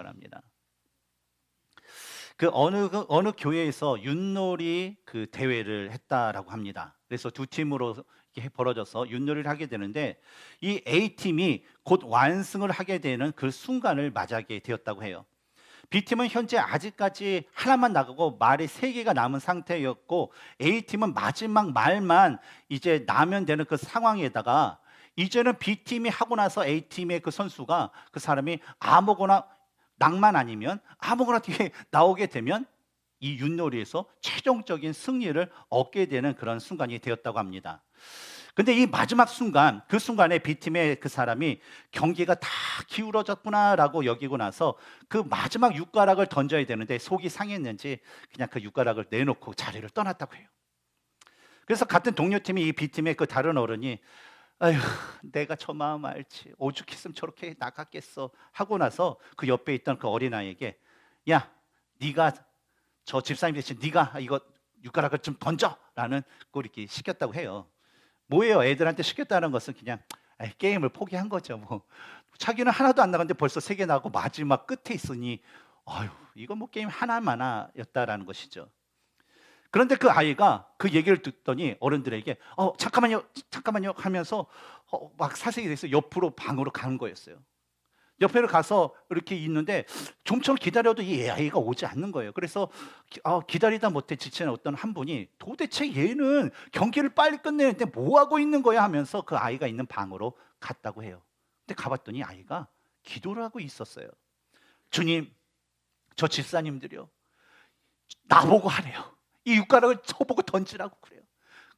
기억을 합니다. 그 어느 교회에서 윷놀이 그 대회를 했다라고 합니다. 그래서 두 팀으로 이렇게 벌어져서 윷놀이를 하게 되는데 이 A팀이 곧 완승을 하게 되는 그 순간을 맞이하게 되었다고 해요. B팀은 현재 아직까지 하나만 나가고 말이 3개가 남은 상태였고 A팀은 마지막 말만 이제 나면 되는 그 상황에다가 이제는 B팀이 하고 나서 A팀의 그 선수가 그 사람이 아무거나 낭만 아니면 아무거나 뒤에 나오게 되면 이 윷놀이에서 최종적인 승리를 얻게 되는 그런 순간이 되었다고 합니다. 근데 이 마지막 순간, 그 순간에 B팀의 그 사람이 경기가 다 기울어졌구나라고 여기고 나서 그 마지막 육가락을 던져야 되는데 속이 상했는지 그냥 그 육가락을 내놓고 자리를 떠났다고 해요. 그래서 같은 동료팀이 이 B팀의 그 다른 어른이 아휴, 내가 저 마음 알지. 오죽했으면 저렇게 나갔겠어 하고 나서 그 옆에 있던 그 어린아이에게 야, 네가 저 집사님 대신 네가 이거 육가락을 좀 던져라는 걸 이렇게 시켰다고 해요. 뭐예요? 애들한테 시켰다는 것은 그냥 게임을 포기한 거죠. 뭐 자기는 하나도 안 나갔는데 벌써 3개 나고 마지막 끝에 있으니 아유, 이건 뭐 게임 하나만이었다라는 것이죠. 그런데 그 아이가 그 얘기를 듣더니 어른들에게 잠깐만요 하면서 막 사색이 돼서 옆으로 방으로 가는 거였어요. 옆에를 가서 이렇게 있는데 좀처럼 기다려도 이 아이가 오지 않는 거예요. 그래서 기다리다 못해 지친 어떤 한 분이 도대체 얘는 경기를 빨리 끝내는데 뭐 하고 있는 거야 하면서 그 아이가 있는 방으로 갔다고 해요. 근데 가봤더니 아이가 기도를 하고 있었어요. 주님, 저 집사님들이요, 나보고 하래요. 이 육가락을 저보고 던지라고 그래요.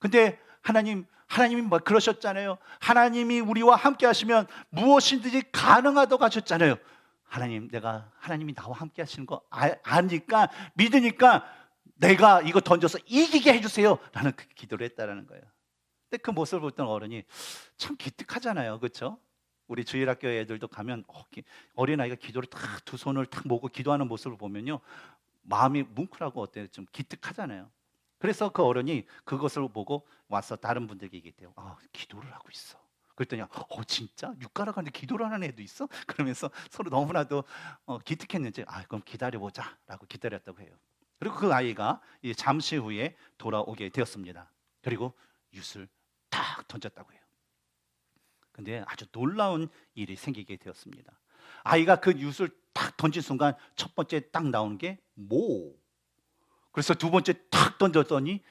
근데 하나님이 뭐 그러셨잖아요. 하나님이 우리와 함께 하시면 무엇이든지 가능하다고 하셨잖아요. 하나님이 나와 함께 하시는 거 아니까 믿으니까 내가 이거 던져서 이기게 해주세요 라는 그 기도를 했다라는 거예요. 근데 그 모습을 보던 어른이 참 기특하잖아요. 그렇죠? 우리 주일학교 애들도 가면 어린아이가 기도를 딱 두 손을 탁 모으고 기도하는 모습을 보면요, 마음이 뭉클하고 어때요? 좀 기특하잖아요. 그래서 그 어른이 그것을 보고 와서 다른 분들에게 얘기했대요. 기도를 하고 있어. 그랬더니 진짜? 육가락 하는데 기도를 하는 애도 있어? 그러면서 서로 너무나도 기특했는지 그럼 기다려보자 라고 기다렸다고 해요. 그리고 그 아이가 이제 잠시 후에 돌아오게 되었습니다. 그리고 윷을 딱 던졌다고 해요. 근데 아주 놀라운 일이 생기게 되었습니다. 아이가 그 윷을 딱 던진 순간 첫 번째 딱 나오는 게 모. 그래서 두 번째 탁 던졌더니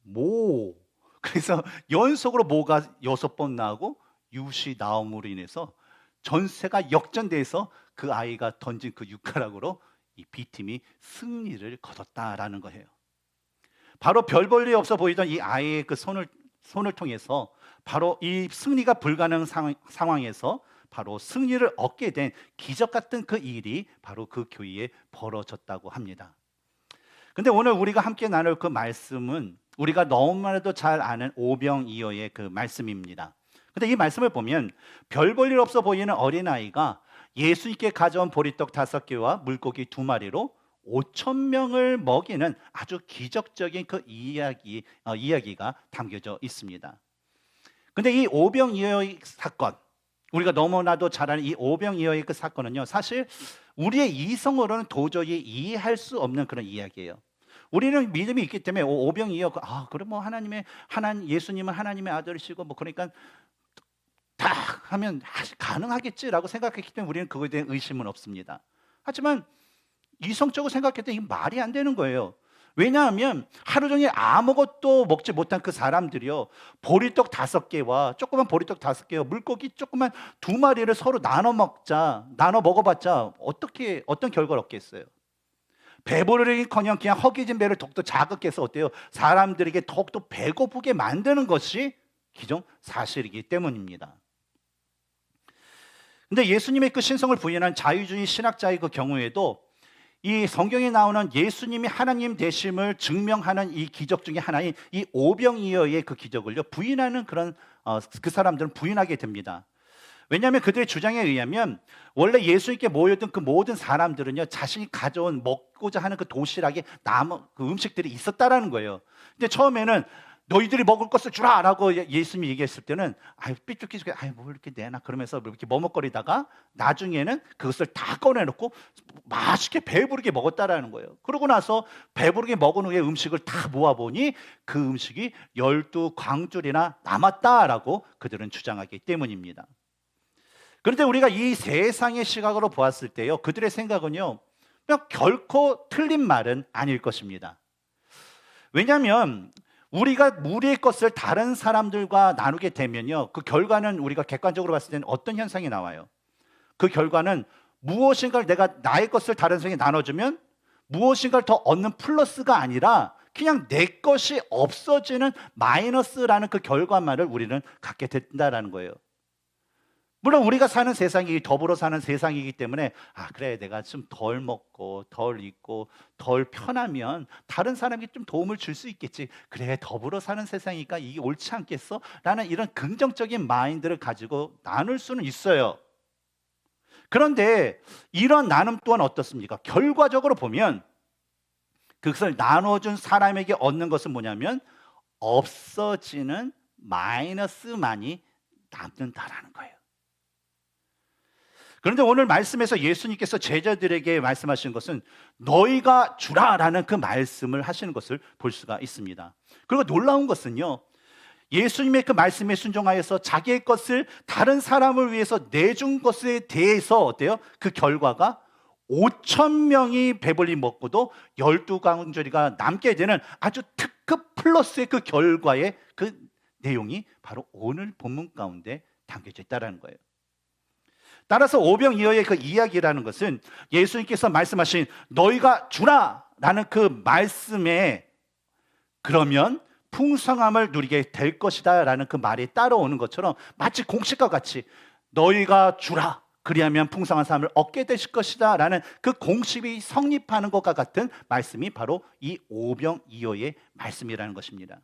모. 그래서 연속으로 모가 6번 나오고 윷이 나옴으로 인해서 전세가 역전돼서 그 아이가 던진 그 육가락으로 이 B팀이 승리를 거뒀다라는 거예요. 바로 별 볼 일 없어 보이던 이 아이의 그 손을 통해서 바로 이 승리가 불가능한 상황에서 바로 승리를 얻게 된 기적 같은 그 일이 바로 그 교회에 벌어졌다고 합니다. 근데 오늘 우리가 함께 나눌 그 말씀은 우리가 너무나도 잘 아는 오병이어의 그 말씀입니다. 근데 이 말씀을 보면 별 볼 일 없어 보이는 어린아이가 예수님께 가져온 보리떡 5개와 물고기 2마리로 5,000명을 먹이는 아주 기적적인 그 이야기가 담겨져 있습니다. 근데 이 오병이어의 사건, 우리가 너무나도 잘 아는 이 오병이어의 그 사건은요, 사실 우리의 이성으로는 도저히 이해할 수 없는 그런 이야기예요. 우리는 믿음이 있기 때문에 오병이어, 그래 뭐 예수님은 하나님의 아들이시고 뭐 그러니까 다 하면 가능하겠지라고 생각했기 때문에 우리는 그거에 대한 의심은 없습니다. 하지만 이성적으로 생각했더니 이게 말이 안 되는 거예요. 왜냐하면 하루 종일 아무것도 먹지 못한 그 사람들이요, 보리떡 5개와 조그만 보리떡 5개와 물고기 조그만 2마리를 서로 나눠 먹어봤자 어떤 결과를 얻겠어요? 배부르기커녕 그냥 허기진 배를 더욱더 자극 해서 어때요? 사람들에게 더욱더 배고프게 만드는 것이 기정사실이기 때문입니다. 근데 예수님의 그 신성을 부인한 자유주의 신학자의 그 경우에도 이 성경에 나오는 예수님이 하나님 되심을 증명하는 이 기적 중에 하나인 이 오병이어의 그 기적을요, 부인하는 그런 그 사람들은 부인하게 됩니다. 왜냐하면 그들의 주장에 의하면 원래 예수님께 모여든 그 모든 사람들은요, 자신이 가져온 먹고자 하는 그 도시락에 남은 그 음식들이 있었다라는 거예요. 근데 처음에는 너희들이 먹을 것을 주라라고 예수님이 얘기했을 때는 삐죽삐죽 뭐 이렇게 내나 그러면서 이렇게 머뭇거리다가 나중에는 그것을 다 꺼내놓고 맛있게 배부르게 먹었다라는 거예요. 그러고 나서 배부르게 먹은 후에 음식을 다 모아보니 그 음식이 12광줄이나 남았다라고 그들은 주장하기 때문입니다. 그런데 우리가 이 세상의 시각으로 보았을 때요, 그들의 생각은요, 결코 틀린 말은 아닐 것입니다. 왜냐하면 우리가 우리의 것을 다른 사람들과 나누게 되면요, 그 결과는 우리가 객관적으로 봤을 때는 어떤 현상이 나와요? 그 결과는 무엇인가를 내가 나의 것을 다른 사람에게 나눠주면 무엇인가를 더 얻는 플러스가 아니라 그냥 내 것이 없어지는 마이너스라는 그 결과만을 우리는 갖게 된다는 거예요. 물론 우리가 사는 세상이 더불어 사는 세상이기 때문에 그래, 내가 좀 덜 먹고 덜 입고 덜 편하면 다른 사람이 좀 도움을 줄 수 있겠지. 그래, 더불어 사는 세상이니까 이게 옳지 않겠어? 라는 이런 긍정적인 마인드를 가지고 나눌 수는 있어요. 그런데 이런 나눔 또한 어떻습니까? 결과적으로 보면 그것을 나눠준 사람에게 얻는 것은 뭐냐면 없어지는 마이너스만이 남는다라는 거예요. 그런데 오늘 말씀에서 예수님께서 제자들에게 말씀하시는 것은 너희가 주라라는 그 말씀을 하시는 것을 볼 수가 있습니다. 그리고 놀라운 것은요, 예수님의 그 말씀에 순종하여서 자기의 것을 다른 사람을 위해서 내준 것에 대해서 어때요? 그 결과가 5천 명이 배불리 먹고도 12광주리가 남게 되는 아주 특급 플러스의 그 결과의 그 내용이 바로 오늘 본문 가운데 담겨져 있다는 거예요. 따라서 오병이어의 그 이야기라는 것은 예수님께서 말씀하신 너희가 주라라는 그 말씀에 그러면 풍성함을 누리게 될 것이다 라는 그 말이 따라오는 것처럼 마치 공식과 같이 너희가 주라, 그리하면 풍성한 삶을 얻게 되실 것이다 라는 그 공식이 성립하는 것과 같은 말씀이 바로 이 오병이어의 말씀이라는 것입니다.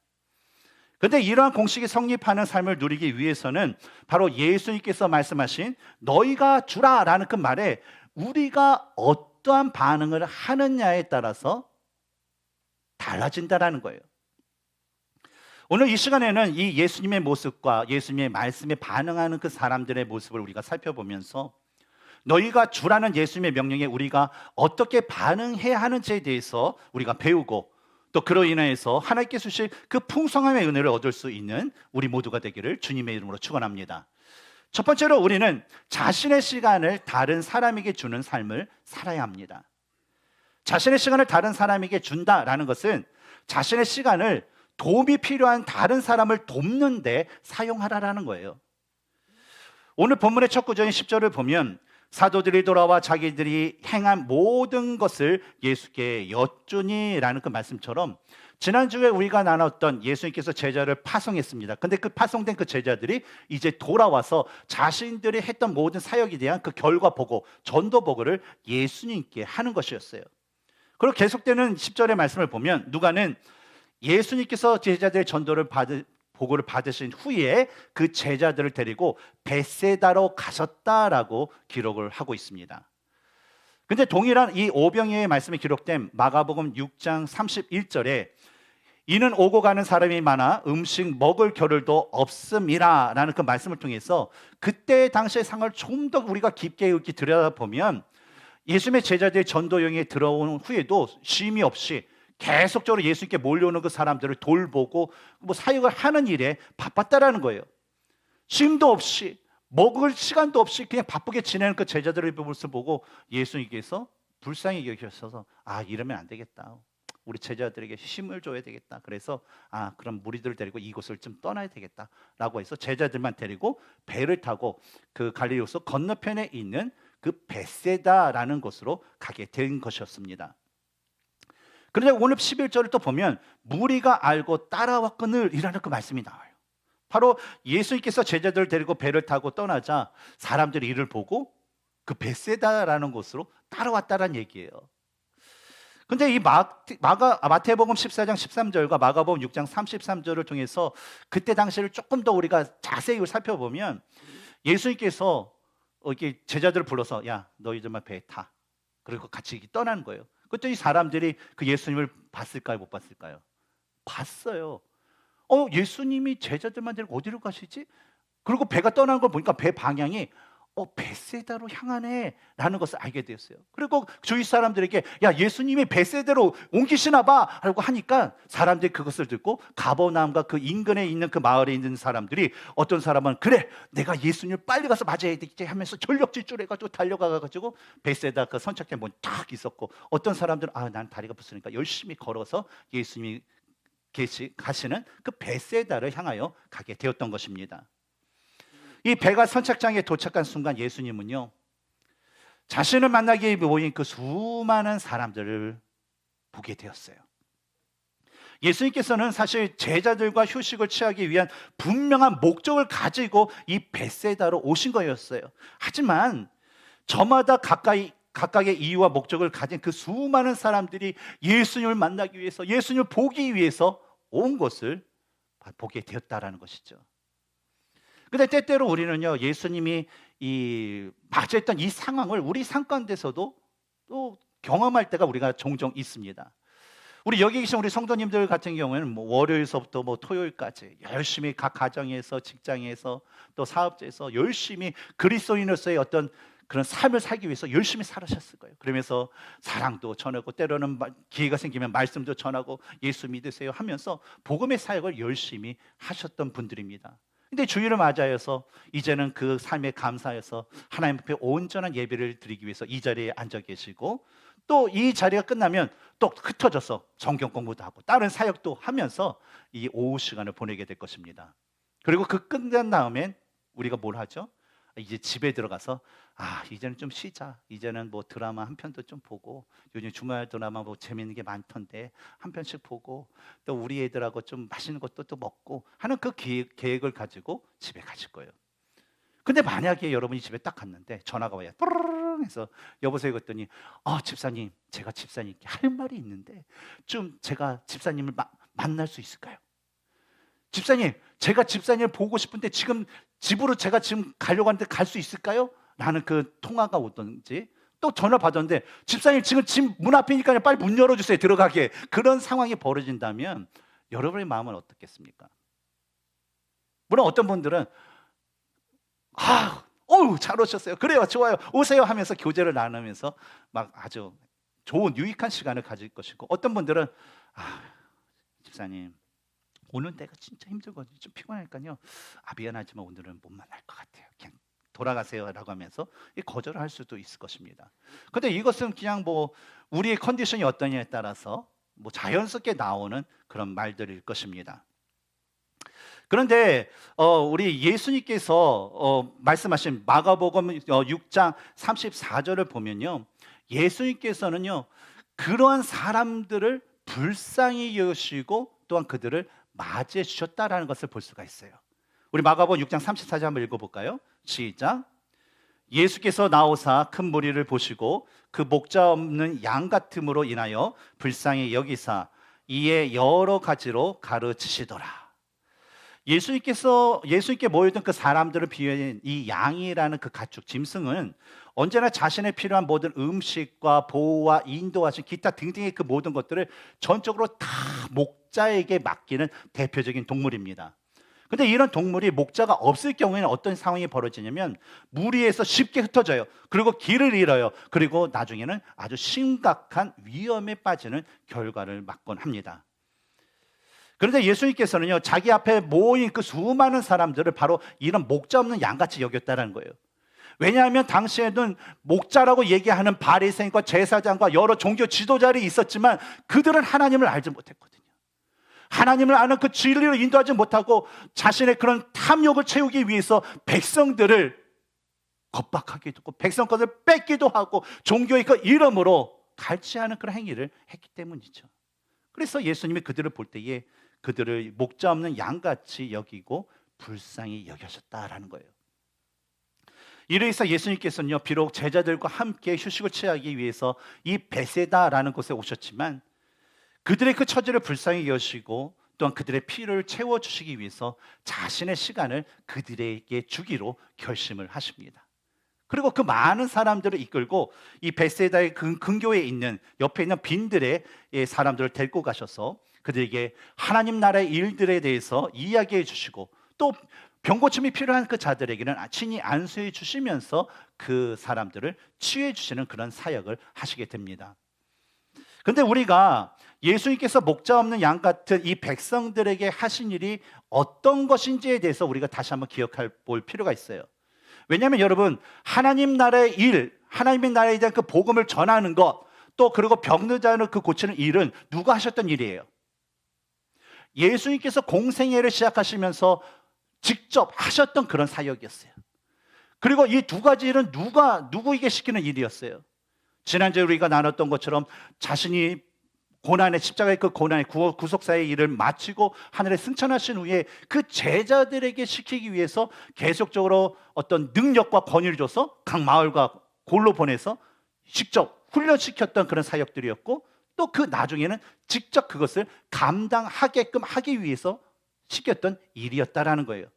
그런데 이러한 공식이 성립하는 삶을 누리기 위해서는 바로 예수님께서 말씀하신 너희가 주라라는 그 말에 우리가 어떠한 반응을 하느냐에 따라서 달라진다라는 거예요. 오늘 이 시간에는 이 예수님의 모습과 예수님의 말씀에 반응하는 그 사람들의 모습을 우리가 살펴보면서 너희가 주라는 예수님의 명령에 우리가 어떻게 반응해야 하는지에 대해서 우리가 배우고 또 그로 인해서 하나님께 주실 그 풍성함의 은혜를 얻을 수 있는 우리 모두가 되기를 주님의 이름으로 축원합니다. 첫 번째로 우리는 자신의 시간을 다른 사람에게 주는 삶을 살아야 합니다. 자신의 시간을 다른 사람에게 준다라는 것은 자신의 시간을 도움이 필요한 다른 사람을 돕는 데 사용하라라는 거예요. 오늘 본문의 첫 구절인 10절을 보면 사도들이 돌아와 자기들이 행한 모든 것을 예수께 여쭈니라는 그 말씀처럼 지난주에 우리가 나눴던 예수님께서 제자를 파송했습니다. 근데 그 파송된 그 제자들이 이제 돌아와서 자신들이 했던 모든 사역에 대한 그 결과 보고 전도 보고를 예수님께 하는 것이었어요. 그리고 계속되는 10절의 말씀을 보면 누가는 예수님께서 제자들의 보고를 받으신 후에 그 제자들을 데리고 벳세다로 가셨다라고 기록을 하고 있습니다. 근데 동일한 이 오병이어의 말씀이 기록된 마가복음 6장 31절에 이는 오고 가는 사람이 많아 음식 먹을 겨를도 없음이라 라는 그 말씀을 통해서 그때 당시의 상황을 좀 더 우리가 깊게 이렇게 들여다보면 예수님의 제자들의 전도 여행에 들어온 후에도 쉼이 없이 계속적으로 예수님께 몰려오는 그 사람들을 돌보고 사역을 하는 일에 바빴다라는 거예요. 쉼도 없이 먹을 시간도 없이 그냥 바쁘게 지내는 그 제자들의 모습을 보고 예수님께서 불쌍히 여기셔서 이러면 안 되겠다. 우리 제자들에게 힘을 줘야 되겠다. 그래서 그럼 무리들을 데리고 이곳을 좀 떠나야 되겠다라고 해서 제자들만 데리고 배를 타고 그 갈릴리호수 건너편에 있는 그 벳세다라는 곳으로 가게 된 것이었습니다. 그런데 오늘 11절을 또 보면 무리가 알고 따라왔거늘이라는 그 말씀이 나와요. 바로 예수님께서 제자들을 데리고 배를 타고 떠나자 사람들이 이를 보고 그 벳세다라는 곳으로 따라왔다는 얘기예요. 근데 이 마태복음 14장 13절과 마가복음 6장 33절을 통해서 그때 당시를 조금 더 우리가 자세히 살펴보면 예수님께서 이렇게 제자들을 불러서 너희들만 배에 타. 그리고 같이 떠나는 거예요. 그때 이 사람들이 그 예수님을 봤을까요? 못 봤을까요? 봤어요. 예수님이 제자들만 데리고 어디로 가시지? 그리고 배가 떠나는 걸 보니까 배 방향이 벳세다로 향하네 라는 것을 알게 되었어요. 그리고 주위 사람들에게 야, 예수님이 벳세다로 옮기시나 봐 라고 하니까 사람들이 그것을 듣고 가버나움과 그 인근에 있는 그 마을에 있는 사람들이, 어떤 사람은 그래 내가 예수님을 빨리 가서 맞아야 되겠지 하면서 전력 질주해가지고 달려가가지고 벳세다 그 선착장 문이 딱 있었고, 어떤 사람들은 난 다리가 부스니까 열심히 걸어서 예수님이 가시는 그 벳세다를 향하여 가게 되었던 것입니다. 이 배가 선착장에 도착한 순간 예수님은요, 자신을 만나기 위해 모인 그 수많은 사람들을 보게 되었어요. 예수님께서는 사실 제자들과 휴식을 취하기 위한 분명한 목적을 가지고 이 벳세다로 오신 거였어요. 하지만 저마다 각각의 이유와 목적을 가진 그 수많은 사람들이 예수님을 만나기 위해서, 예수님을 보기 위해서 온 것을 보게 되었다라는 것이죠. 근데 때때로 우리는요, 예수님이 맞이했던 이 상황을 우리 삶 가운데서도 또 경험할 때가 우리가 종종 있습니다. 우리 여기 계신 우리 성도님들 같은 경우에는 월요일서부터 토요일까지 열심히 각 가정에서, 직장에서, 또 사업자에서 열심히 그리스도인으로서의 어떤 그런 삶을 살기 위해서 열심히 살으셨을 거예요. 그러면서 사랑도 전하고, 때로는 기회가 생기면 말씀도 전하고, 예수 믿으세요 하면서 복음의 사역을 열심히 하셨던 분들입니다. 근데 주일을 맞이해서 이제는 그 삶에 감사해서 하나님 앞에 온전한 예배를 드리기 위해서 이 자리에 앉아 계시고, 또 이 자리가 끝나면 또 흩어져서 성경 공부도 하고 다른 사역도 하면서 이 오후 시간을 보내게 될 것입니다. 그리고 그 끝난 다음엔 우리가 뭘 하죠? 이제 집에 들어가서 이제는 좀 쉬자. 이제는 드라마 한 편도 좀 보고, 요즘 주말 드라마 재밌는 게 많던데 한 편씩 보고, 또 우리 애들하고 좀 맛있는 것도 또 먹고 하는 그 계획을 가지고 집에 가실 거예요. 근데 만약에 여러분이 집에 딱 갔는데 전화가 와요. 뽀르르 해서 여보세요 그랬더니 집사님, 제가 집사님께 할 말이 있는데 좀 제가 집사님을 만날 수 있을까요? 집사님, 제가 집사님을 보고 싶은데 지금 집으로 제가 지금 가려고 하는데 갈 수 있을까요? 라는 그 통화가 오든지, 또 전화 받았는데 집사님 지금 집 문 앞이니까 빨리 문 열어주세요, 들어가게. 그런 상황이 벌어진다면 여러분의 마음은 어떻겠습니까? 물론 어떤 분들은 잘 오셨어요, 그래요, 좋아요, 오세요 하면서 교제를 나누면서 막 아주 좋은 유익한 시간을 가질 것이고, 어떤 분들은 집사님 오는 때가 진짜 힘들거든요, 좀 피곤하니까요 미안하지만 오늘은 못 만날 것 같아요, 그냥 돌아가세요 라고 하면서 거절을 할 수도 있을 것입니다. 근데 이것은 그냥 우리의 컨디션이 어떠냐에 따라서 자연스럽게 나오는 그런 말들일 것입니다. 그런데 우리 예수님께서 말씀하신 마가복음 6장 34절을 보면요, 예수님께서는요 그러한 사람들을 불쌍히 여기시고 또한 그들을 맞이해 주셨다라는 것을 볼 수가 있어요. 우리 마가복음 6장 34절 한번 읽어볼까요? 시작. 예수께서 나오사 큰 무리를 보시고 그 목자 없는 양 같음으로 인하여 불쌍히 여기사 이에 여러 가지로 가르치시더라. 예수님께 모여있던 그 사람들을 비유한 이 양이라는 그 가축, 짐승은 언제나 자신의 필요한 모든 음식과 보호와 인도하신 기타 등등의 그 모든 것들을 전적으로 다 목자에게 맡기는 대표적인 동물입니다. 근데 이런 동물이 목자가 없을 경우에는 어떤 상황이 벌어지냐면 무리에서 쉽게 흩어져요. 그리고 길을 잃어요. 그리고 나중에는 아주 심각한 위험에 빠지는 결과를 맞곤 합니다. 그런데 예수님께서는요 자기 앞에 모인 그 수많은 사람들을 바로 이런 목자 없는 양같이 여겼다는 거예요. 왜냐하면 당시에는 목자라고 얘기하는 바리새인과 제사장과 여러 종교 지도자들이 있었지만 그들은 하나님을 알지 못했거든요. 하나님을 아는 그 진리를 인도하지 못하고 자신의 그런 탐욕을 채우기 위해서 백성들을 겁박하기도 하고 백성 것을 뺏기도 하고 종교의 그 이름으로 갈취하는 그런 행위를 했기 때문이죠. 그래서 예수님이 그들을 볼 때에 그들을 목자 없는 양같이 여기고 불쌍히 여기셨다라는 거예요. 이로 인해서 예수님께서는요 비록 제자들과 함께 휴식을 취하기 위해서 이 베세다라는 곳에 오셨지만 그들의 그 처지를 불쌍히 여시고 또한 그들의 필요를 채워주시기 위해서 자신의 시간을 그들에게 주기로 결심을 하십니다. 그리고 그 많은 사람들을 이끌고 이 베세다의 근교에 있는 옆에 있는 빈들의 사람들을 데리고 가셔서 그들에게 하나님 나라의 일들에 대해서 이야기해 주시고 또 병고침이 필요한 그 자들에게는 친히 안수해 주시면서 그 사람들을 치유해 주시는 그런 사역을 하시게 됩니다. 그런데 우리가 예수님께서 목자 없는 양 같은 이 백성들에게 하신 일이 어떤 것인지에 대해서 우리가 다시 한번 기억할 볼 필요가 있어요. 왜냐하면 여러분, 하나님 나라의 일, 하나님의 나라에 대한 그 복음을 전하는 것, 또 그리고 병든 자를 그 고치는 일은 누가 하셨던 일이에요? 예수님께서 공생애를 시작하시면서 직접 하셨던 그런 사역이었어요. 그리고 이 두 가지 일은 누구에게 시키는 일이었어요? 지난주에 우리가 나눴던 것처럼 자신이 고난의 십자가의 그 고난의 구속사의 일을 마치고 하늘에 승천하신 후에 그 제자들에게 시키기 위해서 계속적으로 어떤 능력과 권위를 줘서 각 마을과 골로 보내서 직접 훈련시켰던 그런 사역들이었고, 또 그 나중에는 직접 그것을 감당하게끔 하기 위해서 시켰던 일이었다라는 거예요.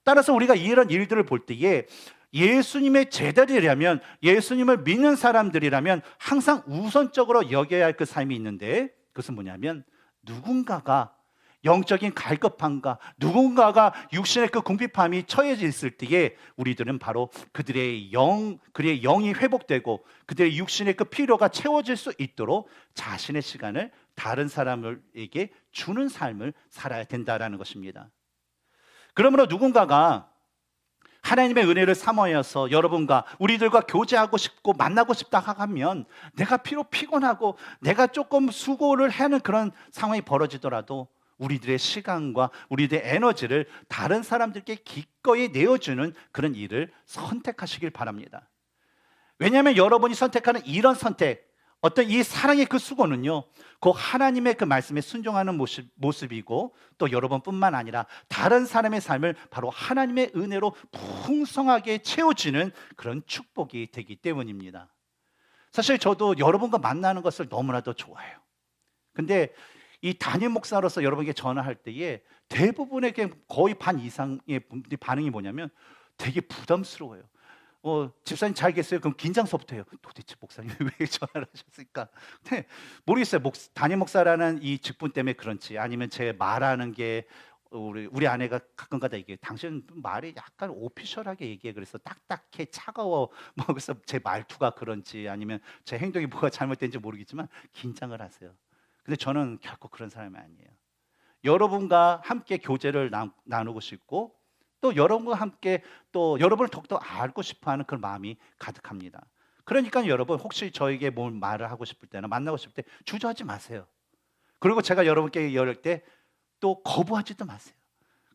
따라서 우리가 이런 일들을 볼 때에 예수님의 제자들이라면, 예수님을 믿는 사람들이라면 항상 우선적으로 여겨야 할 그 삶이 있는데, 그것은 뭐냐면 누군가가 영적인 갈급함과 누군가가 육신의 그 궁핍함이 처해져 있을 때에 우리들은 바로 그들의 영이 회복되고 그들의 육신의 그 필요가 채워질 수 있도록 자신의 시간을 다른 사람에게 주는 삶을 살아야 된다라는 것입니다. 그러므로 누군가가 하나님의 은혜를 삼아서 여러분과 우리들과 교제하고 싶고 만나고 싶다 하면, 내가 피곤하고 내가 조금 수고를 하는 그런 상황이 벌어지더라도 우리들의 시간과 우리들의 에너지를 다른 사람들께 기꺼이 내어주는 그런 일을 선택하시길 바랍니다. 왜냐하면 여러분이 선택하는 이런 선택, 어떤 이 사랑의 그 수고는요, 그 하나님의 그 말씀에 순종하는 모습이고, 또 여러분뿐만 아니라 다른 사람의 삶을 바로 하나님의 은혜로 풍성하게 채워지는 그런 축복이 되기 때문입니다. 사실 저도 여러분과 만나는 것을 너무나도 좋아해요. 근데 이 담임 목사로서 여러분에게 전화할 때에 대부분의 거의 반 이상의 분들이 반응이 뭐냐면 되게 부담스러워요. 집사님 잘 계세요? 그럼 긴장서부터 해요. 도대체 목사님 왜 전화를 하셨을까? 근데 모르겠어요. 담임 목사라는 이 직분 때문에 그런지, 아니면 제 말하는 게 우리 아내가 가끔가다 얘기해요. 당신 말이 약간 오피셜하게 얘기해. 그래서 딱딱해, 차가워. 그래서 제 말투가 그런지, 아니면 제 행동이 뭐가 잘못된지 모르겠지만 긴장을 하세요. 근데 저는 결코 그런 사람이 아니에요. 여러분과 함께 교제를 나누고 싶고, 또 여러분과 함께 또 여러분을 더욱더 알고 싶어하는 그런 마음이 가득합니다. 그러니까 여러분, 혹시 저에게 뭘 말을 하고 싶을 때나 만나고 싶을 때 주저하지 마세요. 그리고 제가 여러분께 열을 때 또 거부하지도 마세요.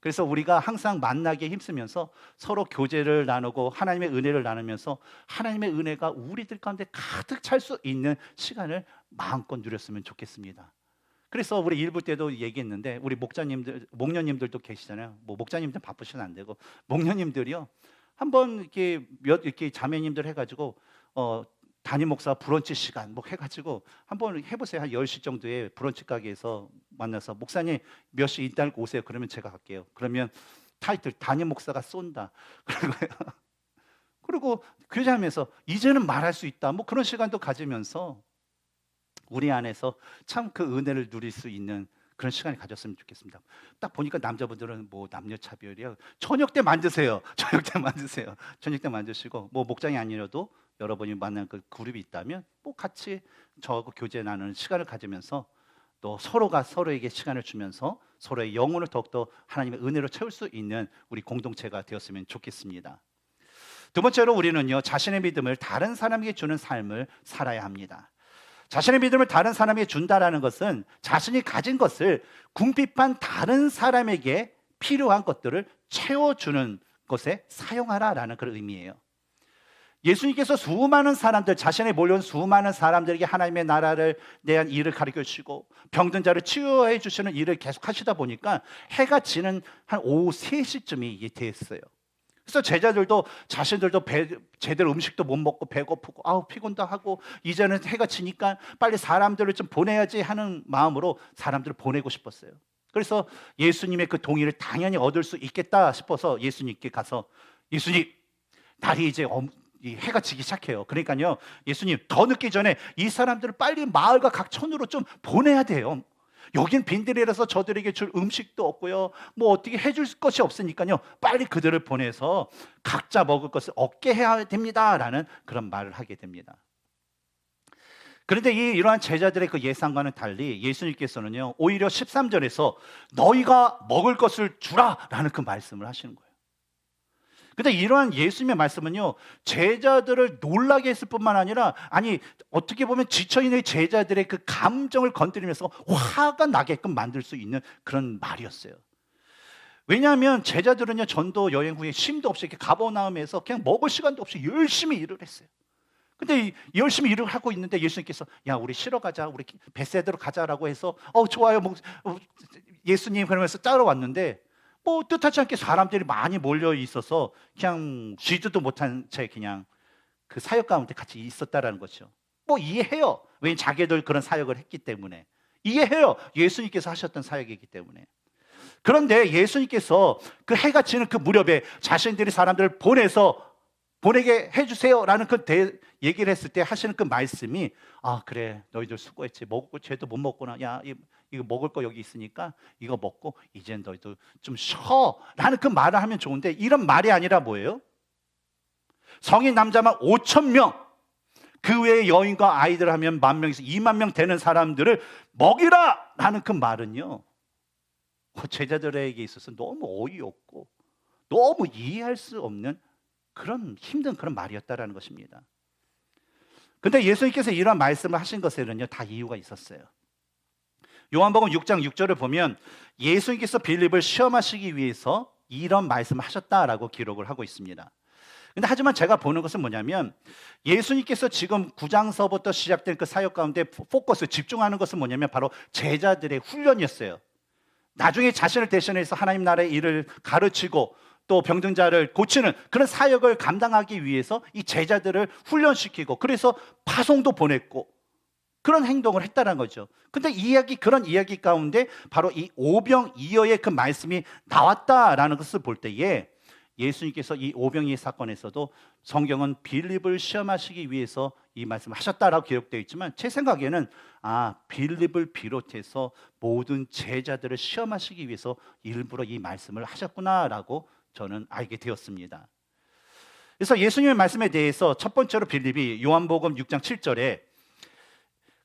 그래서 우리가 항상 만나기에 힘쓰면서 서로 교제를 나누고 하나님의 은혜를 나누면서 하나님의 은혜가 우리들 가운데 가득 찰 수 있는 시간을 마음껏 누렸으면 좋겠습니다. 그래서 우리 일부 때도 얘기했는데, 우리 목녀님들도 계시잖아요. 목자님들 바쁘시면 안 되고, 목녀님들이요, 한번 이렇게 자매님들 해가지고 담임 목사 브런치 시간 해가지고 한번 해보세요. 한 10시 정도에 브런치 가게에서 만나서, 목사님 몇 시 이따 오세요. 그러면 제가 갈게요. 그러면 타이틀 담임 목사가 쏜다. 그리고 교제하면서 이제는 말할 수 있다. 그런 시간도 가지면서 우리 안에서 참 그 은혜를 누릴 수 있는 그런 시간을 가졌으면 좋겠습니다. 딱 보니까 남자분들은 남녀 차별이야. 저녁 때 만드세요. 저녁 때 만드세요. 저녁 때 만드시고, 목장이 아니라도 여러분이 만난 그 그룹이 있다면 같이 저하고 교제 나누는 시간을 가지면서, 또 서로가 서로에게 시간을 주면서 서로의 영혼을 더욱더 하나님의 은혜로 채울 수 있는 우리 공동체가 되었으면 좋겠습니다. 두 번째로 우리는요, 자신의 믿음을 다른 사람에게 주는 삶을 살아야 합니다. 자신의 믿음을 다른 사람에게 준다라는 것은 자신이 가진 것을 궁핍한 다른 사람에게 필요한 것들을 채워주는 것에 사용하라라는 그런 의미예요. 예수님께서 수많은 사람들, 자신에 몰려온 수많은 사람들에게 하나님의 나라를 대한 일을 가르쳐 주시고 병든 자를 치유해 주시는 일을 계속 하시다 보니까 해가 지는 한 오후 3시쯤이 됐어요. 그래서 제자들도 자신들도 제대로 음식도 못 먹고 배고프고 피곤도 하고, 이제는 해가 지니까 빨리 사람들을 좀 보내야지 하는 마음으로 사람들을 보내고 싶었어요. 그래서 예수님의 그 동의를 당연히 얻을 수 있겠다 싶어서 예수님께 가서, 예수님, 날이 이제 해가 지기 시작해요. 그러니까요, 예수님, 더 늦기 전에 이 사람들을 빨리 마을과 각 촌으로 좀 보내야 돼요. 여긴 빈들이라서 저들에게 줄 음식도 없고요. 뭐 어떻게 해줄 것이 없으니까요. 빨리 그들을 보내서 각자 먹을 것을 얻게 해야 됩니다라는 그런 말을 하게 됩니다. 그런데 이러한 제자들의 그 예상과는 달리 예수님께서는요, 오히려 13절에서 너희가 먹을 것을 주라라는 그 말씀을 하시는 거예요. 근데 이러한 예수님의 말씀은요, 제자들을 놀라게 했을 뿐만 아니라, 아니, 어떻게 보면 지쳐있는 제자들의 그 감정을 건드리면서 화가 나게끔 만들 수 있는 그런 말이었어요. 왜냐하면 제자들은요, 전도 여행 후에 쉼도 없이 이렇게 가버나움에서 그냥 먹을 시간도 없이 열심히 일을 했어요. 근데 열심히 일을 하고 있는데 예수님께서 야, 우리 쉬러 가자, 우리 벳세다로 가자라고 해서 좋아요, 예수님 그러면서 따라왔는데 뭐 뜻하지 않게 사람들이 많이 몰려 있어서 그냥 쉬지도 못한 채 그냥 그 사역 가운데 같이 있었다라는 거죠. 뭐 이해해요. 왜냐하면 자기들 그런 사역을 했기 때문에 이해해요. 예수님께서 하셨던 사역이기 때문에. 그런데 예수님께서 그 해가 지는 그 무렵에 자신들이 사람들을 보내게 해주세요라는 그 얘기를 했을 때 하시는 그 말씀이 그래, 너희들 수고했지. 먹고 쟤도 못 먹구나. 야, 이거 먹을 거 여기 있으니까 이거 먹고 이젠 너희들 좀 쉬어라는 그 말을 하면 좋은데, 이런 말이 아니라 뭐예요? 성인 남자만 5,000명, 그 외에 여인과 아이들 하면 10,000명에서 20,000명 되는 사람들을 먹이라라는 그 말은요, 제자들에게 있어서 너무 어이없고 너무 이해할 수 없는 그런 힘든 그런 말이었다라는 것입니다. 근데 예수님께서 이런 말씀을 하신 것에는요, 다 이유가 있었어요. 요한복음 6장 6절을 보면 예수님께서 빌립을 시험하시기 위해서 이런 말씀을 하셨다라고 기록을 하고 있습니다. 근데 하지만 제가 보는 것은 뭐냐면, 예수님께서 지금 9장서부터 시작된 그 사역 가운데 포커스, 집중하는 것은 뭐냐면 바로 제자들의 훈련이었어요. 나중에 자신을 대신해서 하나님 나라의 일을 가르치고 또 병든 자를 고치는 그런 사역을 감당하기 위해서 이 제자들을 훈련시키고, 그래서 파송도 보냈고 그런 행동을 했다는 거죠. 근데 그런 이야기 가운데 바로 이 오병이어의 그 말씀이 나왔다라는 것을 볼 때에 예수님께서 이 오병이어 사건에서도 성경은 빌립을 시험하시기 위해서 이 말씀을 하셨다라고 기록되어 있지만, 제 생각에는 빌립을 비롯해서 모든 제자들을 시험하시기 위해서 일부러 이 말씀을 하셨구나라고 저는 알게 되었습니다. 그래서 예수님의 말씀에 대해서 첫 번째로 빌립이 요한복음 6장 7절에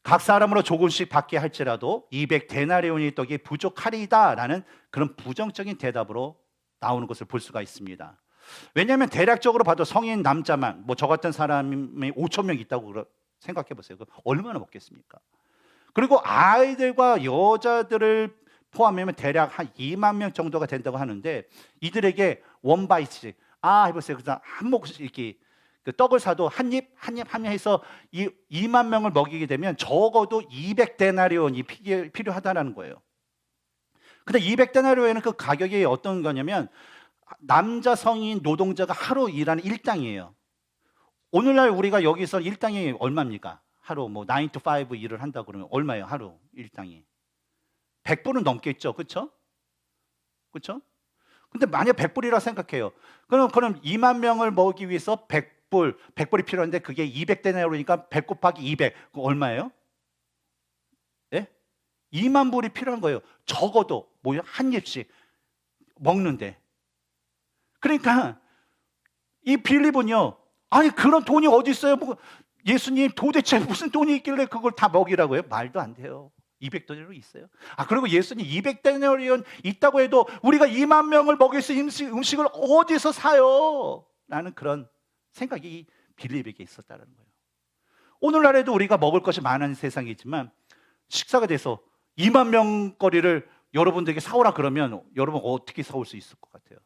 각 사람으로 조금씩 받게 할지라도 200데나리온의 떡이 부족하리이다라는 그런 부정적인 대답으로 나오는 것을 볼 수가 있습니다. 왜냐하면 대략적으로 봐도 성인 남자만 저 같은 사람이 5,000명 있다고 생각해 보세요. 얼마나 먹겠습니까? 그리고 아이들과 여자들을 포함하면 대략 한 20,000명 정도가 된다고 하는데, 이들에게 원바이씩 해보세요. 그냥 한 모금씩 이렇게 그 떡을 사도 한 입 해서 이 20,000명을 먹이게 되면 적어도 200데나리온이 필요하다는 거예요. 근데 200데나리온은 그 가격이 어떤 거냐면 남자 성인 노동자가 하루 일하는 일당이에요. 오늘날 우리가 여기서 일당이 얼마입니까? 하루 9 to 5 일을 한다고 그러면 얼마예요? 하루 일당이 100불은 넘겠죠. 그렇죠? 그렇죠? 근데 만약 100불이라 생각해요. 그럼 20,000명을 먹기 위해서 100불이 필요한데 그게 200데나리온이니까 100 곱하기 200, 그거 얼마예요? 네? 20,000불이 필요한 거예요. 적어도 한 입씩 먹는데. 그러니까 이 빌립은요, 그런 돈이 어디 있어요? 예수님 도대체 무슨 돈이 있길래 그걸 다 먹이라고요? 말도 안 돼요. 200데나리온 있어요. 그리고 예수님 200데나리온 있다고 해도 우리가 20,000명을 먹일 수 있는 음식을 어디서 사요? 라는 그런 생각이 빌립에게 있었다는 거예요. 오늘날에도 우리가 먹을 것이 많은 세상이지만 식사가 돼서 20,000명 거리를 여러분들에게 사오라 그러면 여러분 어떻게 사올 수 있을 것 같아요?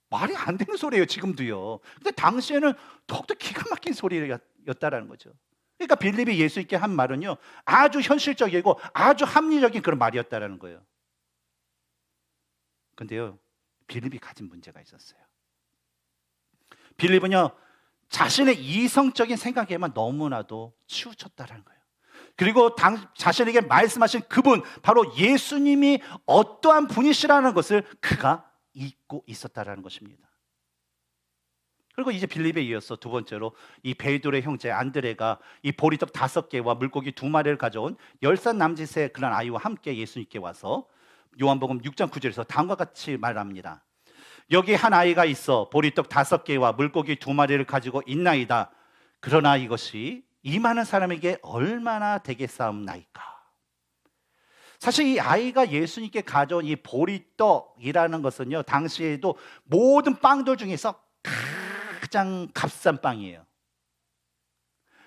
말이 안 되는 소리예요, 지금도요. 근데 당시에는 더욱더 기가 막힌 소리였다라는 거죠. 그러니까 빌립이 예수님께 한 말은요, 아주 현실적이고 아주 합리적인 그런 말이었다라는 거예요. 근데요, 빌립이 가진 문제가 있었어요. 빌립은요, 자신의 이성적인 생각에만 너무나도 치우쳤다라는 거예요. 그리고 자신에게 말씀하신 그분, 바로 예수님이 어떠한 분이시라는 것을 그가 잊고 있었다라는 것입니다. 그리고 이제 빌립에 이어서 두 번째로 이 베드로의 형제 안드레가 이 보리떡 5개와 물고기 2마리를 가져온 10살 남짓의 그런 아이와 함께 예수님께 와서 요한복음 6장 9절에서 다음과 같이 말합니다. 여기 한 아이가 있어 보리떡 5개와 물고기 2마리를 가지고 있나이다. 그러나 이것이 이 많은 사람에게 얼마나 되겠사옵나이까. 사실 이 아이가 예수님께 가져온 이 보리떡이라는 것은요, 당시에도 모든 빵들 중에서 가장 값싼 빵이에요.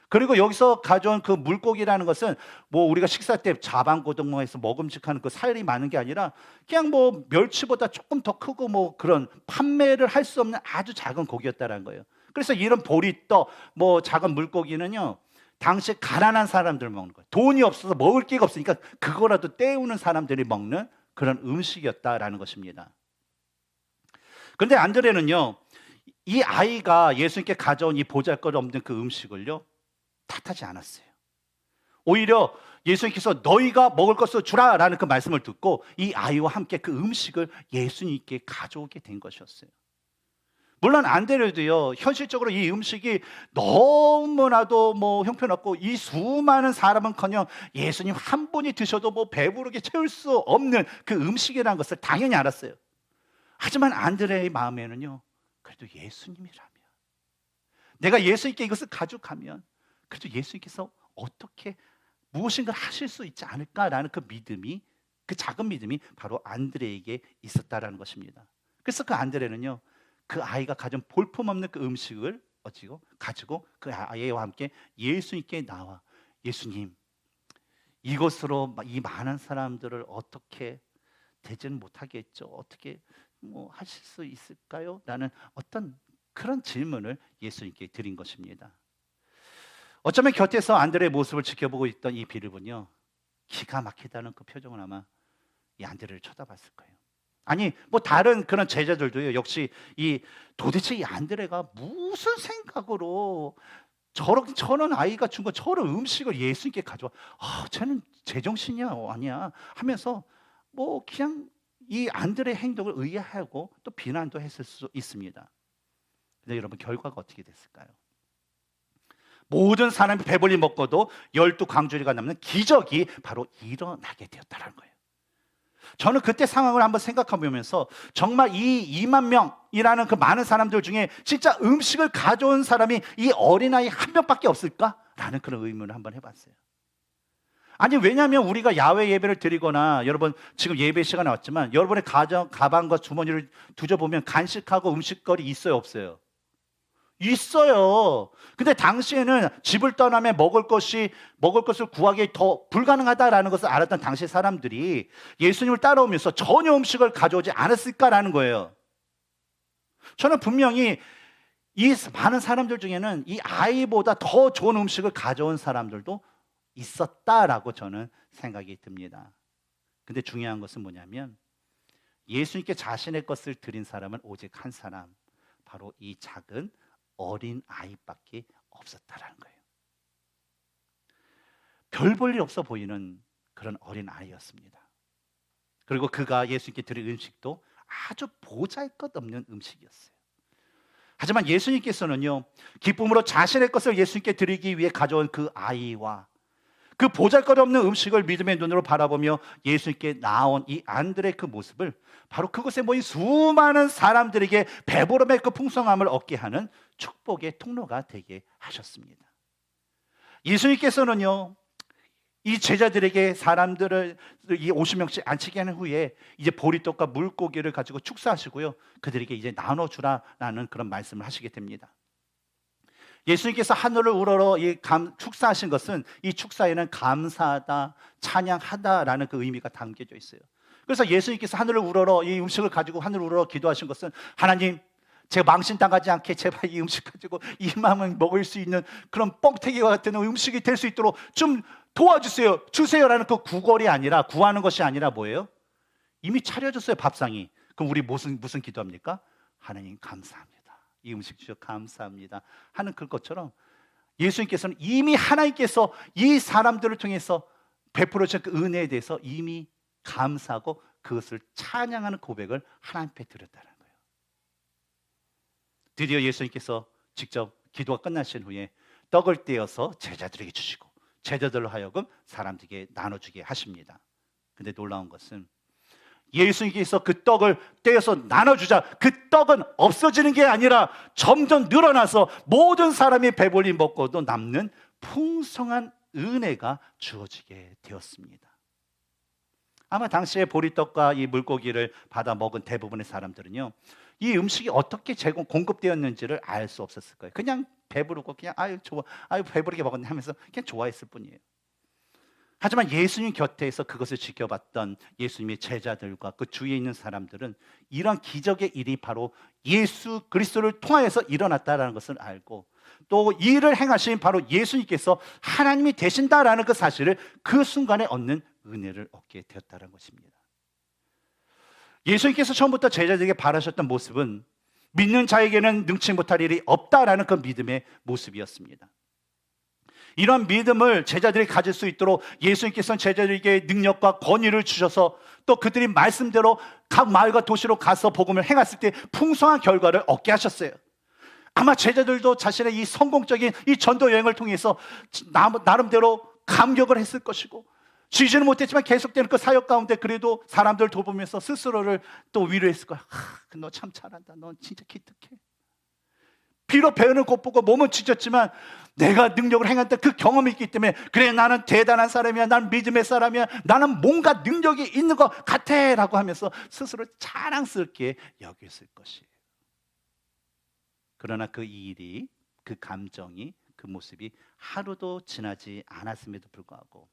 그리고 여기서 가져온 그 물고기라는 것은 뭐 우리가 식사 때 자반고등어에서 먹음직한 그 살이 많은 게 아니라 그냥 뭐 멸치보다 조금 더 크고 뭐 그런 판매를 할 수 없는 아주 작은 고기였다는 거예요. 그래서 이런 보리떡, 뭐 작은 물고기는요, 당시 가난한 사람들 먹는 거예요. 돈이 없어서 먹을 게가 없으니까 그거라도 때우는 사람들이 먹는 그런 음식이었다라는 것입니다. 그런데 안드레는요, 이 아이가 예수님께 가져온 이 보잘것없는 그 음식을요, 탓하지 않았어요. 오히려 예수님께서 너희가 먹을 것을 주라라는 그 말씀을 듣고 이 아이와 함께 그 음식을 예수님께 가져오게 된 것이었어요. 물론 안드레도요, 현실적으로 이 음식이 너무나도 뭐 형편없고 이 수많은 사람은커녕 예수님 한 분이 드셔도 뭐 배부르게 채울 수 없는 그 음식이라는 것을 당연히 알았어요. 하지만 안드레의 마음에는요, 그래도 예수님이라면, 내가 예수님께 이것을 가져가면 그래도 예수님께서 어떻게 무엇인가 하실 수 있지 않을까라는 그 믿음이, 그 작은 믿음이 바로 안드레에게 있었다라는 것입니다. 그래서 그 안드레는요, 그 아이가 가진 볼품없는 그 음식을 가지고 그 아이와 함께 예수님께 나와, 예수님, 이것으로 이 많은 사람들을 어떻게 되지는 못하겠죠? 어떻게 뭐 하실 수 있을까요? 라는 어떤 그런 질문을 예수님께 드린 것입니다. 어쩌면 곁에서 안드레의 모습을 지켜보고 있던 이 빌립은요, 기가 막히다는 그 표정을 아마 이 안드레를 쳐다봤을 거예요. 아니 뭐 다른 그런 제자들도요, 역시 도대체 이 안드레가 무슨 생각으로 저런 아이가 준 거 저런 음식을 예수님께 가져와, 쟤는 제정신이야 아니야 하면서 뭐 그냥 이 안드레의 행동을 의아해하고 또 비난도 했을 수 있습니다. 근데 여러분, 결과가 어떻게 됐을까요? 모든 사람이 배불리 먹고도 12광주리가 남는 기적이 바로 일어나게 되었다는 거예요. 저는 그때 상황을 한번 생각해 보면서 정말 이 2만 명이라는 그 많은 사람들 중에 진짜 음식을 가져온 사람이 이 어린아이 한 명밖에 없을까라는 그런 의문을 한번 해봤어요. 아니, 왜냐하면 우리가 야외 예배를 드리거나, 여러분 지금 예배 시간에 왔지만 여러분의 가방과 주머니를 뒤져보면 간식하고 음식거리 있어요, 없어요? 있어요. 근데 당시에는 집을 떠나면 먹을 것을 구하기 더 불가능하다라는 것을 알았던 당시 사람들이 예수님을 따라오면서 전혀 음식을 가져오지 않았을까라는 거예요. 저는 분명히 이 많은 사람들 중에는 이 아이보다 더 좋은 음식을 가져온 사람들도 있었다라고 저는 생각이 듭니다. 근데 중요한 것은 뭐냐면, 예수님께 자신의 것을 드린 사람은 오직 한 사람, 바로 이 작은 어린 아이밖에 없었다라는 거예요. 별 볼 일 없어 보이는 그런 어린 아이였습니다. 그리고 그가 예수님께 드린 음식도 아주 보잘것없는 음식이었어요. 하지만 예수님께서는요, 기쁨으로 자신의 것을 예수님께 드리기 위해 가져온 그 아이와 그 보잘것없는 음식을 믿음의 눈으로 바라보며 예수님께 나온 이 안드레의 그 모습을 바로 그곳에 모인 수많은 사람들에게 배부름의 그 풍성함을 얻게 하는 축복의 통로가 되게 하셨습니다. 예수님께서는요, 이 제자들에게 사람들을 이 50명씩 앉히게 한 후에 이제 보리떡과 물고기를 가지고 축사하시고요, 그들에게 이제 나눠주라라는 그런 말씀을 하시게 됩니다. 예수님께서 하늘을 우러러 축사하신 것은 이 축사에는 감사하다, 찬양하다라는 그 의미가 담겨져 있어요. 그래서 예수님께서 하늘을 우러러 이 음식을 가지고 하늘을 우러러 기도하신 것은, 하나님, 제가 망신당하지 않게 제발 이 음식 가지고 이 마음을 먹을 수 있는 그런 뻥튀기와 같은 음식이 될 수 있도록 좀 도와주세요, 주세요라는 그 구걸이 아니라, 구하는 것이 아니라 뭐예요? 이미 차려졌어요, 밥상이. 그럼 우리 무슨 기도합니까? 하나님 감사합니다, 이 음식 주셔서 감사합니다 하는 그것처럼, 예수님께서는 이미 하나님께서 이 사람들을 통해서 베풀어 주신 그 은혜에 대해서 이미 감사하고 그것을 찬양하는 고백을 하나님 앞에 드렸다는 거예요. 드디어 예수님께서 직접 기도가 끝나신 후에 떡을 떼어서 제자들에게 주시고 제자들로 하여금 사람들에게 나눠주게 하십니다. 근데 놀라운 것은 예수님께서 그 떡을 떼어서 나눠주자 그 떡은 없어지는 게 아니라 점점 늘어나서 모든 사람이 배불리 먹고도 남는 풍성한 은혜가 주어지게 되었습니다. 아마 당시에 보리떡과 이 물고기를 받아 먹은 대부분의 사람들은요, 이 음식이 어떻게 공급되었는지를 알 수 없었을 거예요. 그냥 배부르고 그냥 아유 좋아, 아유 배부르게 먹었네 하면서 그냥 좋아했을 뿐이에요. 하지만 예수님 곁에서 그것을 지켜봤던 예수님의 제자들과 그 주위에 있는 사람들은 이런 기적의 일이 바로 예수 그리스도를 통하여서 일어났다라는 것을 알고 또 이 일을 행하신 바로 예수님께서 하나님이 되신다라는 그 사실을 그 순간에 얻는 은혜를 얻게 되었다는 것입니다. 예수님께서 처음부터 제자들에게 바라셨던 모습은 믿는 자에게는 능치 못할 일이 없다라는 그 믿음의 모습이었습니다. 이런 믿음을 제자들이 가질 수 있도록 예수님께서는 제자들에게 능력과 권위를 주셔서 또 그들이 말씀대로 각 마을과 도시로 가서 복음을 행했을 때 풍성한 결과를 얻게 하셨어요. 아마 제자들도 자신의 이 성공적인 이 전도 여행을 통해서 나름대로 감격을 했을 것이고 쉬지는 못했지만 계속되는 그 사역 가운데 그래도 사람들 돌보면서 스스로를 또 위로했을 거야. 너 참 잘한다. 넌 진짜 기특해. 비록 배우는 곧 보고 몸은 지쳤지만 내가 능력을 행한다 그 경험이 있기 때문에 그래 나는 대단한 사람이야. 나는 믿음의 사람이야. 나는 뭔가 능력이 있는 것 같아 라고 하면서 스스로 자랑스럽게 여겼을 것이에요. 그러나 그 일이 그 감정이 그 모습이 하루도 지나지 않았음에도 불구하고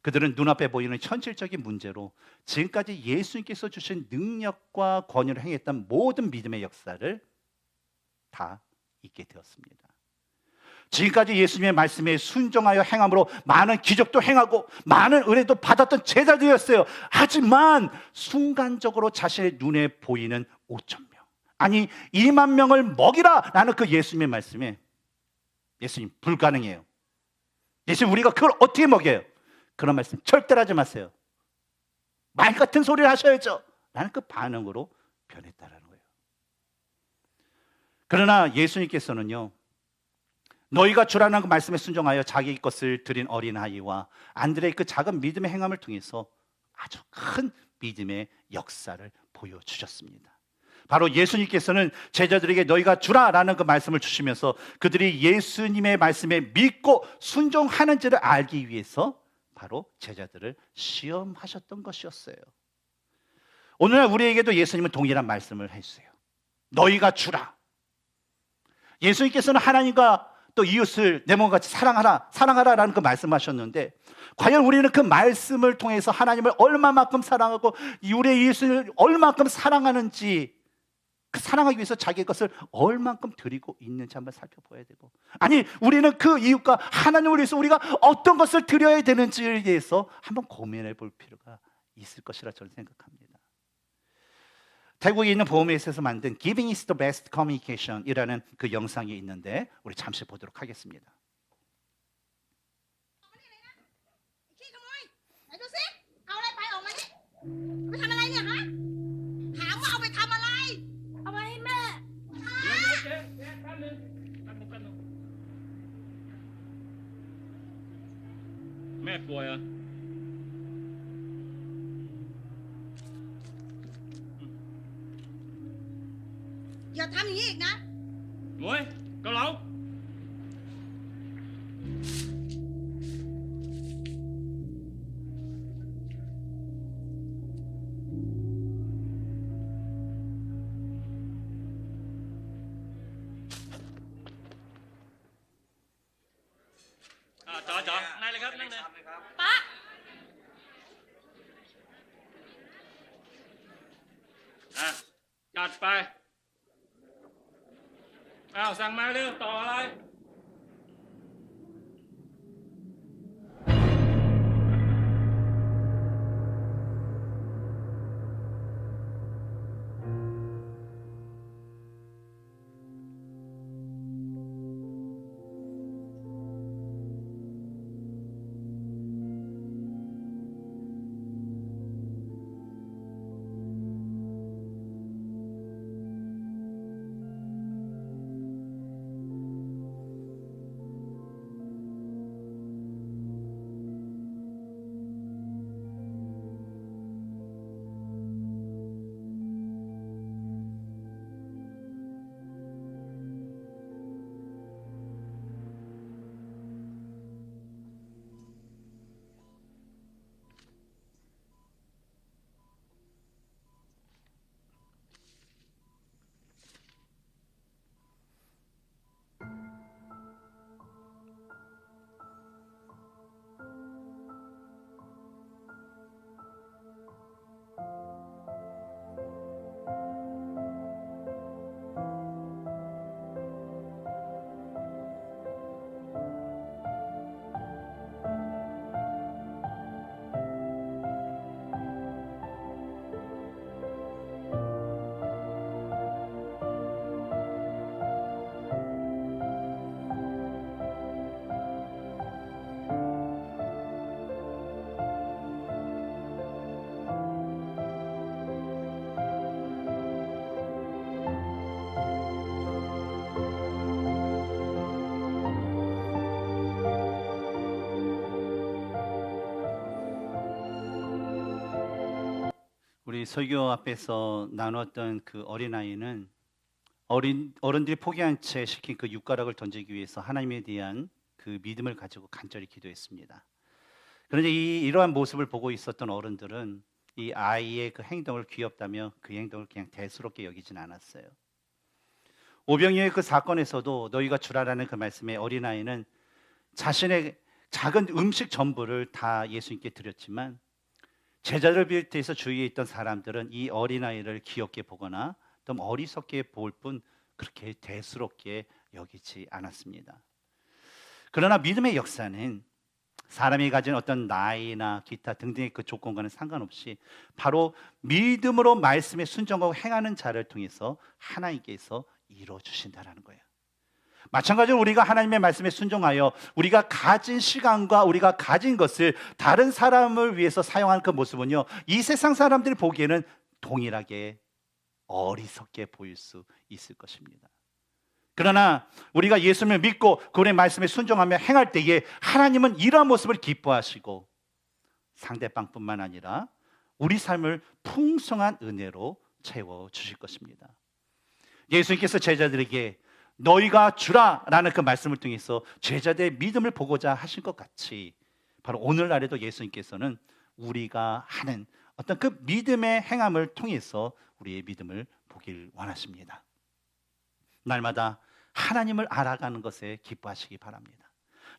그들은 눈앞에 보이는 현실적인 문제로 지금까지 예수님께서 주신 능력과 권위를 행했던 모든 믿음의 역사를 다 잊게 되었습니다. 지금까지 예수님의 말씀에 순종하여 행함으로 많은 기적도 행하고 많은 은혜도 받았던 제자들이었어요. 하지만 순간적으로 자신의 눈에 보이는 5천 명 아니 2만 명을 먹이라 라는 그 예수님의 말씀에 예수님 불가능해요. 예수님 우리가 그걸 어떻게 먹여요? 그런 말씀 절대로 하지 마세요. 말 같은 소리를 하셔야죠 라는 그 반응으로 변했다라는 거예요. 그러나 예수님께서는요 너희가 주라는 그 말씀에 순종하여 자기 것을 드린 어린아이와 안드레의 그 작은 믿음의 행함을 통해서 아주 큰 믿음의 역사를 보여주셨습니다. 바로 예수님께서는 제자들에게 너희가 주라라는 그 말씀을 주시면서 그들이 예수님의 말씀에 믿고 순종하는지를 알기 위해서 바로 제자들을 시험하셨던 것이었어요. 오늘날 우리에게도 예수님은 동일한 말씀을 해주세요. 너희가 주라. 예수님께서는 하나님과 또 이웃을 내 몸같이 사랑하라라는 그 말씀하셨는데 과연 우리는 그 말씀을 통해서 하나님을 얼마만큼 사랑하고 우리의 이웃을 얼마만큼 사랑하는지 그 사랑하기 위해서 자기의 것을 얼만큼 드리고 있는지 한번 살펴봐야 되고 아니 우리는 그 이웃과 하나님을 위해서 우리가 어떤 것을 드려야 되는지에 대해서 한번 고민해 볼 필요가 있을 것이라 저는 생각합니다. 태국에 있는 보험회사에서 만든 Giving is the best communication 이라는 그 영상이 있는데 우리 잠시 보도록 하겠습니다. Mẹป่วยเหรอ อย่าทำอย่างนี้อีกนะ Muối, cao lẩu. Chọn, này là gấp nè. ป๊า จัดไป สั่งมาเร็วต่ออะไร 우리 설교 앞에서 나눴던 그 어린아이는 어른들이 포기한 채 시킨 그 육가락을 던지기 위해서 하나님에 대한 그 믿음을 가지고 간절히 기도했습니다. 그런데 이러한 모습을 보고 있었던 어른들은 이 아이의 그 행동을 귀엽다며 그 행동을 그냥 대수롭게 여기진 않았어요. 오병이어의 그 사건에서도 너희가 주라라는 그 말씀에 어린아이는 자신의 작은 음식 전부를 다 예수님께 드렸지만 제자를 비롯해서 주위에 있던 사람들은 이 어린아이를 귀엽게 보거나 좀 어리석게 볼 뿐 그렇게 대수롭게 여기지 않았습니다. 그러나 믿음의 역사는 사람이 가진 어떤 나이나 기타 등등의 그 조건과는 상관없이 바로 믿음으로 말씀에 순종하고 행하는 자를 통해서 하나님께서 이루어주신다는 거예요. 마찬가지로 우리가 하나님의 말씀에 순종하여 우리가 가진 시간과 우리가 가진 것을 다른 사람을 위해서 사용하는 그 모습은요, 이 세상 사람들이 보기에는 동일하게 어리석게 보일 수 있을 것입니다. 그러나 우리가 예수님을 믿고 그분의 말씀에 순종하며 행할 때에 하나님은 이러한 모습을 기뻐하시고 상대방뿐만 아니라 우리 삶을 풍성한 은혜로 채워주실 것입니다. 예수님께서 제자들에게 너희가 주라라는 그 말씀을 통해서 제자들의 믿음을 보고자 하신 것 같이 바로 오늘날에도 예수님께서는 우리가 하는 어떤 그 믿음의 행함을 통해서 우리의 믿음을 보길 원하십니다. 날마다 하나님을 알아가는 것에 기뻐하시기 바랍니다.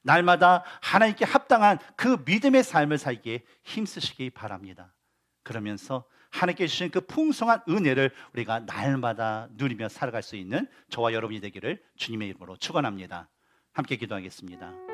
날마다 하나님께 합당한 그 믿음의 삶을 살기에 힘쓰시기 바랍니다. 그러면서 하나님께 주신 그 풍성한 은혜를 우리가 날마다 누리며 살아갈 수 있는 저와 여러분이 되기를 주님의 이름으로 축원합니다. 함께 기도하겠습니다.